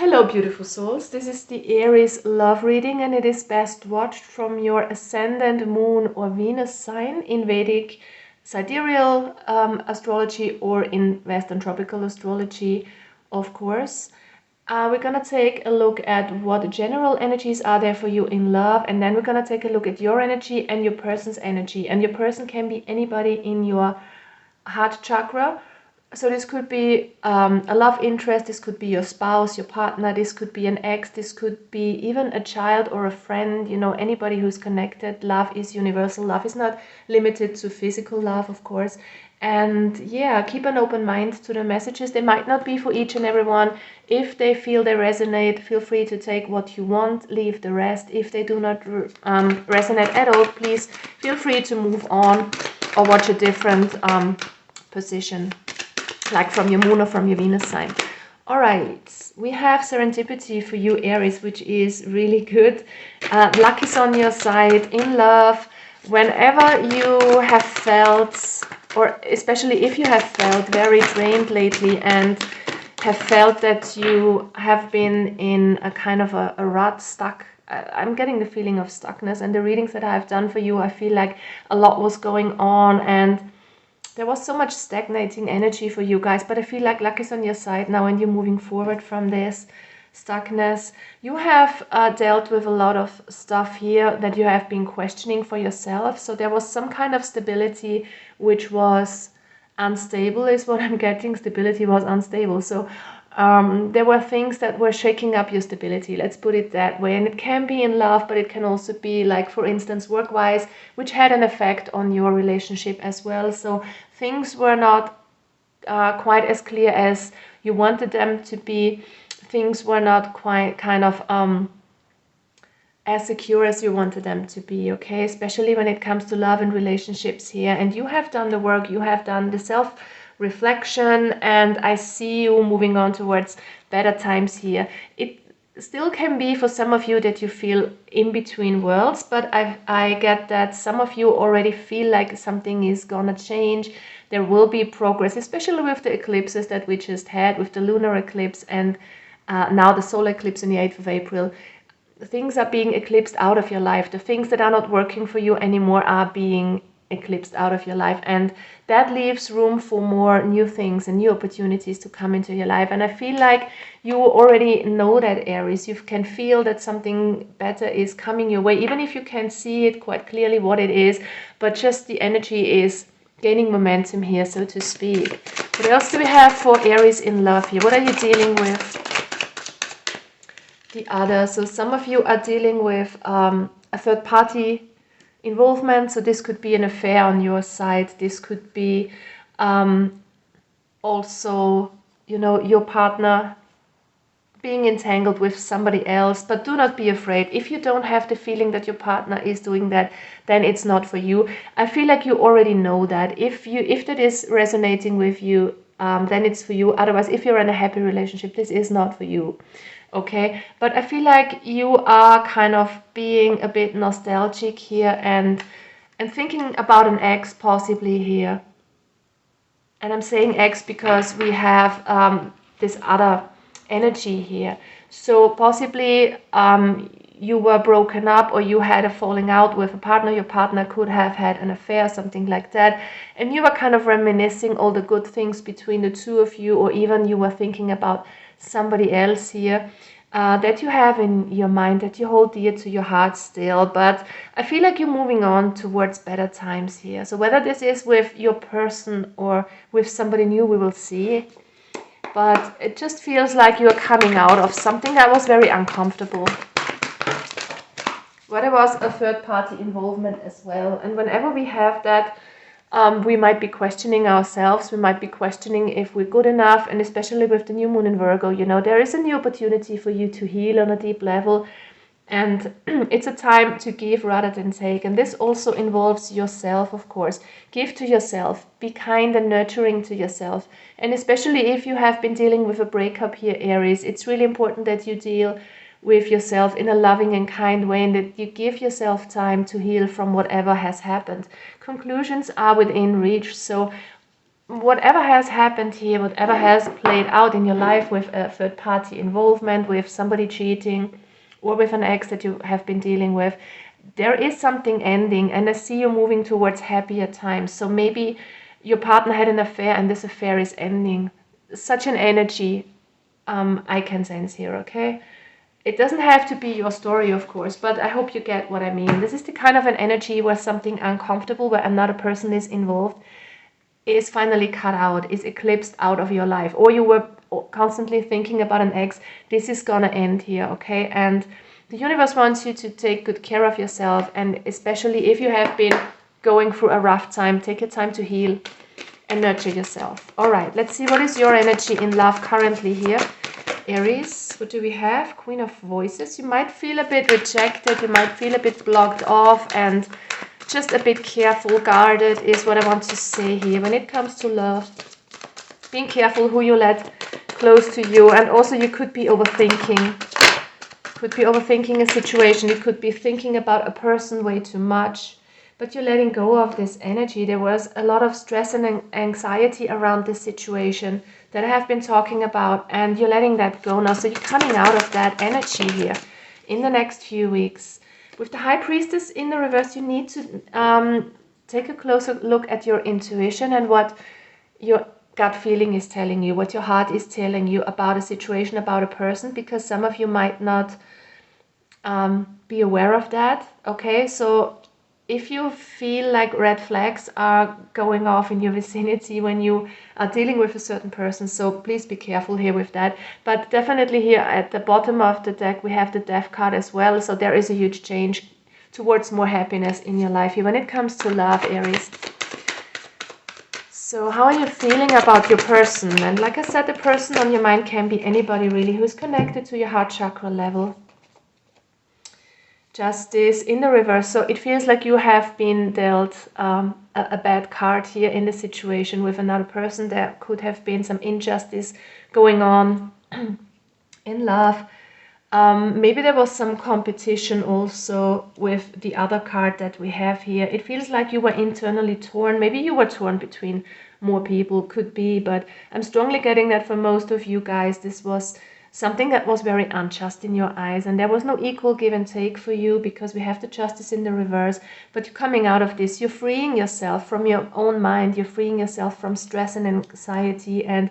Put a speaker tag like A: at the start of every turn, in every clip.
A: Hello, beautiful souls. This is the Aries love reading, and it is best watched from your ascendant, moon, or Venus sign in Vedic sidereal astrology or in Western tropical astrology, of course. We're going to take a look at what general energies are there for you in love, and then we're going to take a look at your energy and your person's energy. And your person can be anybody in your heart chakra. So this could be a love interest, this could be your spouse, your partner, this could be an ex, this could be even a child or a friend, you know, anybody who's connected. Love is universal. Love is not limited to physical love, of course. And yeah, keep an open mind to the messages. They might not be for each and everyone. If they feel they resonate, feel free to take what you want, leave the rest. If they do not resonate at all, please feel free to move on or watch a different position, like from your moon or from your Venus sign. All right, we have serendipity for you, Aries, which is really good. Luck is on your side in love. Whenever you have felt, or especially if you have felt very drained lately and have felt that you have been in a kind of a rut, stuck. I'm getting the feeling of stuckness, and the readings that I've done for you, I feel like a lot was going on and there was so much stagnating energy for you guys, but I feel like luck is on your side now and you're moving forward from this stuckness. You have dealt with a lot of stuff here that you have been questioning for yourself. So there was some kind of stability which was unstable is what I'm getting. Stability was unstable. So there were things that were shaking up your stability, let's put it that way. And it can be in love, but it can also be like, for instance, work-wise, which had an effect on your relationship as well. So things were not quite as clear as you wanted them to be. Things were not quite kind of as secure as you wanted them to be, okay? Especially when it comes to love and relationships here. And you have done the work, you have done the self-reflection, and I see you moving on towards better times here. It still can be for some of you that you feel in between worlds, but I get that some of you already feel like something is gonna change. There will be progress, especially with the eclipses that we just had, with the lunar eclipse and now the solar eclipse on the 8th of April. Things are being eclipsed out of your life. The things that are not working for you anymore are being eclipsed out of your life, and that leaves room for more new things and new opportunities to come into your life. And I feel like you already know that, Aries. You can feel that something better is coming your way, even if you can't see it quite clearly what it is, but just the energy is gaining momentum here, so to speak. What else do we have for Aries in love here? What are you dealing with? The other. So some of you are dealing with a third party involvement. So this could be an affair on your side. This could be also, you know, your partner being entangled with somebody else. But do not be afraid. If you don't have the feeling that your partner is doing that, then it's not for you. I feel like you already know that. If that is resonating with you, then it's for you. Otherwise, if you're in a happy relationship, this is not for you. Okay, but I feel like you are kind of being a bit nostalgic here and thinking about an ex possibly here. And I'm saying ex because we have this other energy here. So possibly you were broken up, or you had a falling out with a partner. Your partner could have had an affair, something like that. And you were kind of reminiscing all the good things between the two of you, or even you were thinking about somebody else here that you have in your mind, that you hold dear to your heart still. But I feel like you're moving on towards better times here. So whether this is with your person or with somebody new, we will see. But it just feels like you're coming out of something that was very uncomfortable. Where there was a third party involvement as well. And whenever we have that, we might be questioning ourselves. We might be questioning if we're good enough. And especially with the new moon in Virgo, you know, there is a new opportunity for you to heal on a deep level. And it's a time to give rather than take. And this also involves yourself, of course. Give to yourself. Be kind and nurturing to yourself. And especially if you have been dealing with a breakup here, Aries, it's really important that you deal with yourself in a loving and kind way, and that you give yourself time to heal from whatever has happened. Conclusions are within reach. So whatever has happened here, whatever has played out in your life with a third party involvement, with somebody cheating, or with an ex that you have been dealing with, there is something ending, and I see you moving towards happier times. So maybe your partner had an affair and this affair is ending. Such an energy I can sense here, okay? It doesn't have to be your story, of course, but I hope you get what I mean. This is the kind of an energy where something uncomfortable, where another person is involved, is finally cut out, is eclipsed out of your life, or you were constantly thinking about an ex. This is gonna end here, okay? And the universe wants you to take good care of yourself, and especially if you have been going through a rough time, take your time to heal and nurture yourself. All right, let's see what is your energy in love currently here. Aries, what do we have? Queen of Voices. You might feel a bit rejected, you might feel a bit blocked off, and just a bit careful, guarded is what I want to say here. When it comes to love, being careful who you let close to you, and also you could be overthinking. Could be overthinking a situation, you could be thinking about a person way too much, but you're letting go of this energy. There was a lot of stress and anxiety around this situation that I have been talking about, and you're letting that go now. So you're coming out of that energy here in the next few weeks. With the High Priestess in the reverse, you need to take a closer look at your intuition and what your gut feeling is telling you, what your heart is telling you about a situation, about a person, because some of you might not be aware of that, okay? So if you feel like red flags are going off in your vicinity when you are dealing with a certain person, so please be careful here with that. But definitely here at the bottom of the deck, we have the Death card as well. So there is a huge change towards more happiness in your life here when it comes to love, Aries. So how are you feeling about your person? And like I said, the person on your mind can be anybody really who's connected to your heart chakra level. Justice in the reverse. So it feels like you have been dealt a bad card here in the situation with another person. There could have been some injustice going on in love. Maybe there was some competition also with the other card that we have here. It feels like you were internally torn. Maybe you were torn between more people, could be, but I'm strongly getting that for most of you guys, this was something that was very unjust in your eyes, and there was no equal give and take for you because we have the Justice in the reverse. But you're coming out of this, you're freeing yourself from your own mind, you're freeing yourself from stress and anxiety, and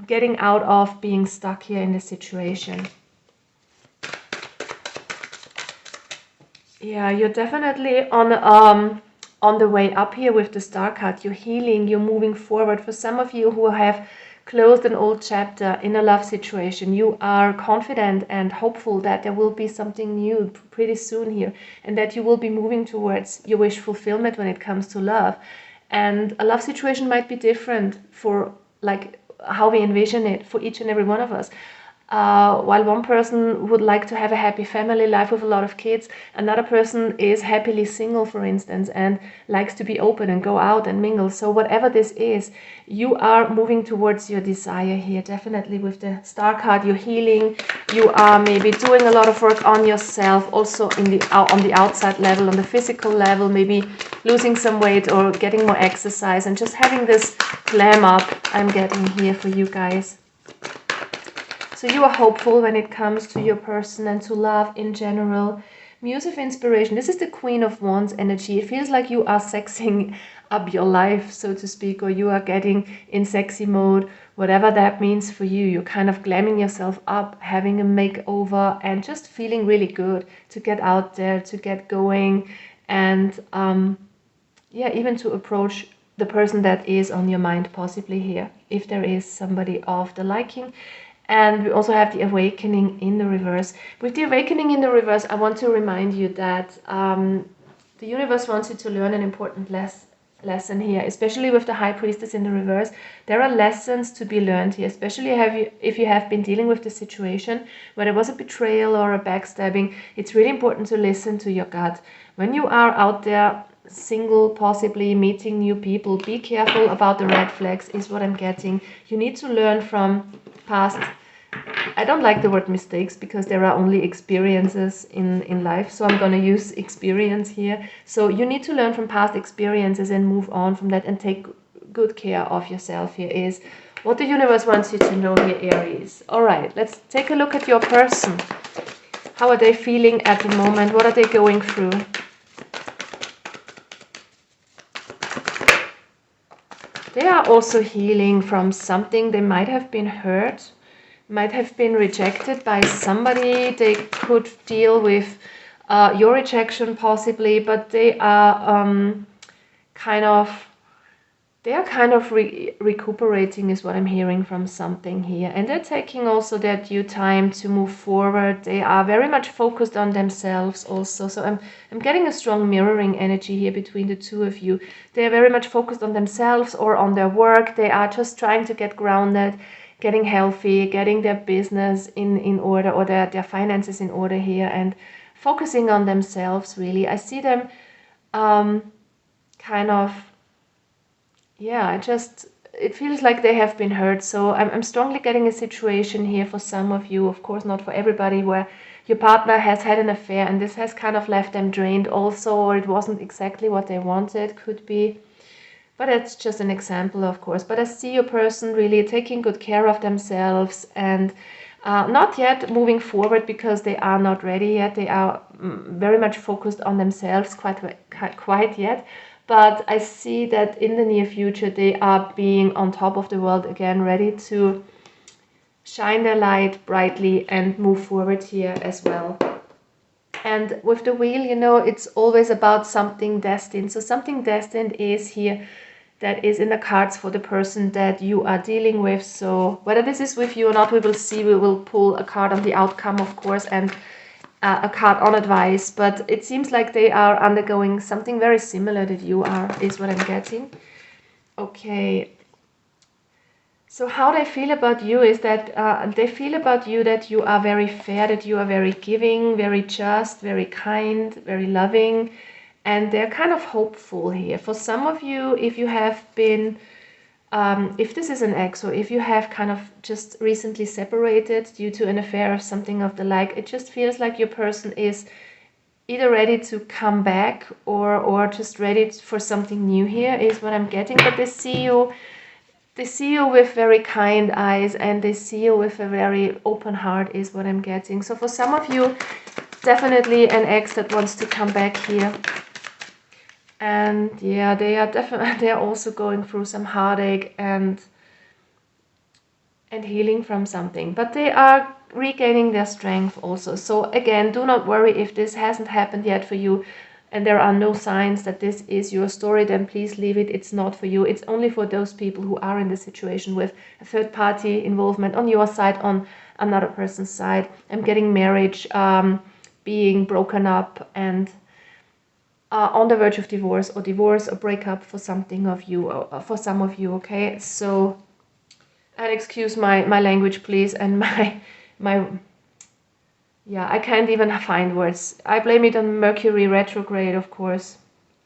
A: getting out of being stuck here in this situation. Yeah, you're definitely on the way up here with the Star card. You're healing, you're moving forward. For some of you who have closed an old chapter in a love situation, you are confident and hopeful that there will be something new pretty soon here, and that you will be moving towards your wish fulfillment when it comes to love. And a love situation might be different for like how we envision it for each and every one of us. While one person would like to have a happy family life with a lot of kids, another person is happily single, for instance, and likes to be open and go out and mingle. So whatever this is, you are moving towards your desire here. Definitely with the Star card, you're healing. You are maybe doing a lot of work on yourself, also on the outside level, on the physical level, maybe losing some weight or getting more exercise and just having this glam up I'm getting here for you guys. So you are hopeful when it comes to your person and to love in general. Muse of Inspiration. This is the Queen of Wands energy. It feels like you are sexing up your life, so to speak, or you are getting in sexy mode, whatever that means for you. You're kind of glamming yourself up, having a makeover, and just feeling really good to get out there, to get going, and yeah, even to approach the person that is on your mind possibly here, if there is somebody of the liking. And we also have the Awakening in the reverse. With the Awakening in the reverse, I want to remind you that the universe wants you to learn an important lesson here, especially with the High Priestess in the reverse. There are lessons to be learned here, especially if you have been dealing with the situation where there was a betrayal or a backstabbing. It's really important to listen to your gut. When you are out there single, possibly meeting new people, be careful about the red flags is what I'm getting. You need to learn from past, I don't like the word mistakes because there are only experiences in life, so I'm going to use experience here. So you need to learn from past experiences and move on from that and take good care of yourself here is what the universe wants you to know here, Aries. All right, let's take a look at your person. How are they feeling at the moment? What are they going through? They are also healing from something. They might have been hurt, might have been rejected by somebody. They could deal with your rejection possibly, but they are kind of recuperating is what I'm hearing from something here. And they're taking also their due time to move forward. They are very much focused on themselves also. So I'm getting a strong mirroring energy here between the two of you. They are very much focused on themselves or on their work. They are just trying to get grounded, getting healthy, getting their business in order, or their finances in order here, and focusing on themselves really. I see them kind of, yeah, it feels like they have been hurt. So I'm strongly getting a situation here for some of you, of course not for everybody, where your partner has had an affair and this has kind of left them drained also, or it wasn't exactly what they wanted, could be. But it's just an example, of course. But I see your person really taking good care of themselves and not yet moving forward because they are not ready yet. They are very much focused on themselves quite yet. But I see that in the near future, they are being on top of the world again, ready to shine their light brightly and move forward here as well. And with the wheel, you know, it's always about something destined. So something destined is here that is in the cards for the person that you are dealing with. So whether this is with you or not, we will see. We will pull a card on the outcome, of course, and a card on advice. But it seems like they are undergoing something very similar that you are, is what I'm getting. Okay. So how they feel about you is that they feel about you that you are very fair, that you are very giving, very just, very kind, very loving. And they're kind of hopeful here. For some of you, if you have been, if this is an ex, or if you have kind of just recently separated due to an affair or something of the like, it just feels like your person is either ready to come back or just ready for something new here, is what I'm getting. But they see you with very kind eyes, and they see you with a very open heart, is what I'm getting. So for some of you, definitely an ex that wants to come back here. And yeah, they are also going through some heartache and healing from something, but they are regaining their strength also. So again, do not worry if this hasn't happened yet for you and there are no signs that this is your story, then please leave it. It's not for you. It's only for those people who are in the situation with a third party involvement on your side, on another person's side. I'm getting marriage being broken up and on the verge of divorce or breakup for something of you, for some of you. Okay, so, and excuse my language please, and my yeah, I can't even find words. I blame it on Mercury retrograde, of course.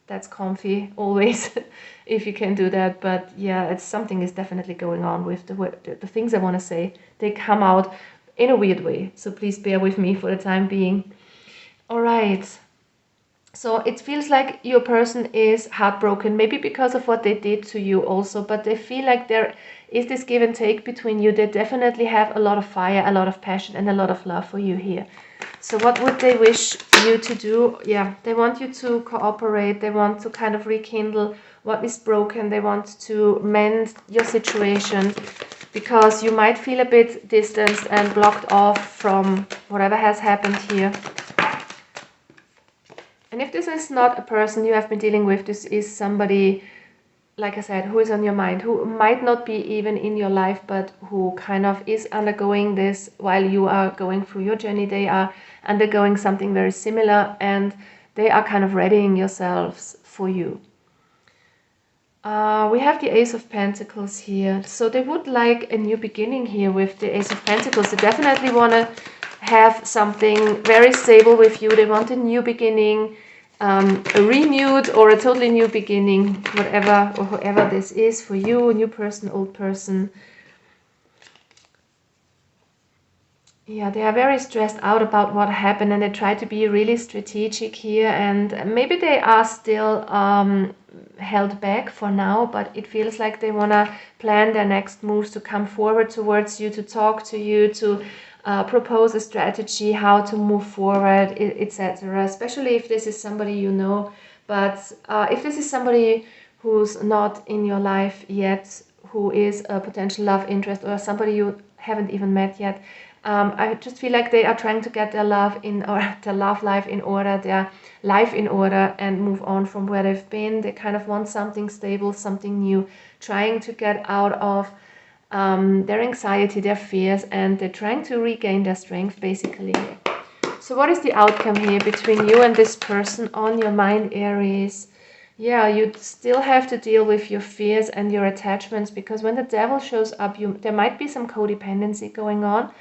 A: That's comfy always if you can do that. But yeah, it's something is definitely going on with the things I want to say. They come out in a weird way, so please bear with me for the time being. All right. So it feels like your person is heartbroken, maybe because of what they did to you also, but they feel like there is this give and take between you. They definitely have a lot of fire, a lot of passion, and a lot of love for you here. So what would they wish you to do? Yeah, they want you to cooperate. They want to kind of rekindle what is broken. They want to mend your situation, because you might feel a bit distanced and blocked off from whatever has happened here. And if this is not a person you have been dealing with, this is somebody, like I said, who is on your mind, who might not be even in your life, but who kind of is undergoing this while you are going through your journey. They are undergoing something very similar, and they are kind of readying yourselves for you. We have the Ace of Pentacles here. So they would like a new beginning here with the Ace of Pentacles. They definitely want to have something very stable with you. They want a new beginning, a renewed or a totally new beginning, whatever or whoever this is for you, new person, old person. Yeah, they are very stressed out about what happened and they try to be really strategic here, and maybe they are still held back for now, but it feels like they want to plan their next moves, to come forward towards you, to talk to you, to propose a strategy, how to move forward, etc. Especially if this is somebody you know. But if this is somebody who's not in your life yet, who is a potential love interest or somebody you haven't even met yet, I just feel like they are trying to get their love in, or their love life in order, their life in order, and move on from where they've been. They kind of want something stable, something new, trying to get out of their anxiety, their fears, and they're trying to regain their strength, basically. So what is the outcome here between you and this person on your mind, Aries? Yeah, you still have to deal with your fears and your attachments, because when the devil shows up, there might be some codependency going on.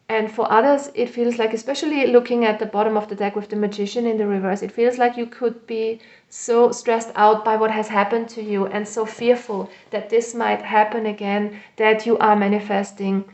A: And for others, it feels like, especially looking at the bottom of the deck with the Magician in the reverse, it feels like you could be so stressed out by what has happened to you and so fearful that this might happen again, that you are manifesting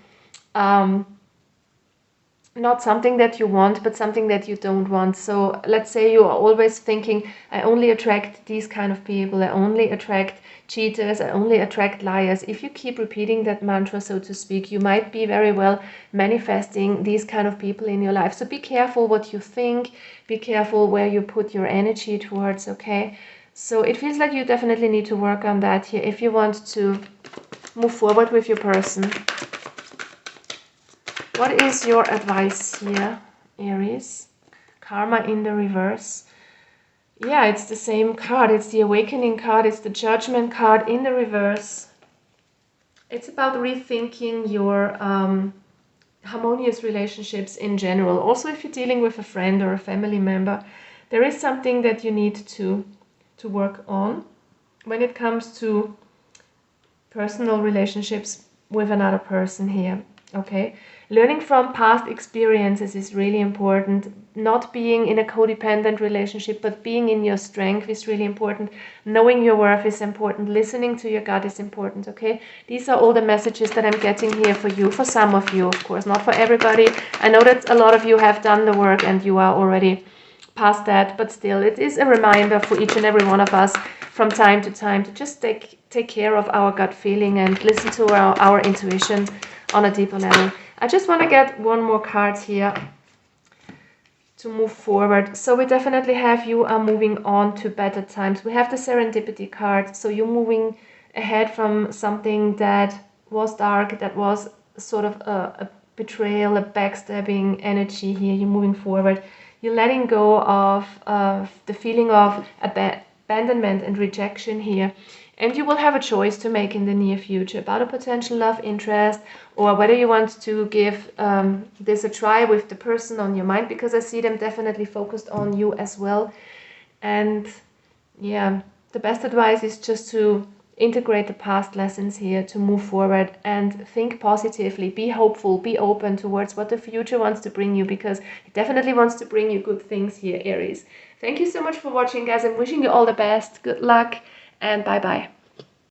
A: not something that you want, but something that you don't want. So let's say you are always thinking, I only attract these kind of people, I only attract cheaters, I only attract liars. If you keep repeating that mantra, so to speak, you might be very well manifesting these kind of people in your life. So be careful what you think, be careful where you put your energy towards, okay? So it feels like you definitely need to work on that here if you want to move forward with your person. What is your advice here, Aries? Karma in the reverse. Yeah, it's the same card. It's the Awakening card. It's the Judgment card in the reverse. It's about rethinking your harmonious relationships in general. Also, if you're dealing with a friend or a family member, there is something that you need to work on when it comes to personal relationships with another person here. Okay, learning from past experiences is really important. Not being in a codependent relationship, but being in your strength is really important. Knowing your worth is important. Listening to your gut is important. Okay, these are all the messages that I'm getting here for you, for some of you, of course, not for everybody. I know that a lot of you have done the work and you are already past that, but still it is a reminder for each and every one of us from time to time to just take care of our gut feeling and listen to our intuition on a deeper level. I just want to get one more card here to move forward. So we definitely have you are moving on to better times. We have the Serendipity card, so you're moving ahead from something that was dark, that was sort of a betrayal, a backstabbing energy here. You're moving forward. You're letting go of the feeling of abandonment and rejection here. And you will have a choice to make in the near future about a potential love interest, or whether you want to give this a try with the person on your mind, because I see them definitely focused on you as well. And yeah, the best advice is just to integrate the past lessons here, to move forward and think positively, be hopeful, be open towards what the future wants to bring you, because it definitely wants to bring you good things here, Aries. Thank you so much for watching, guys. I'm wishing you all the best. Good luck and bye-bye.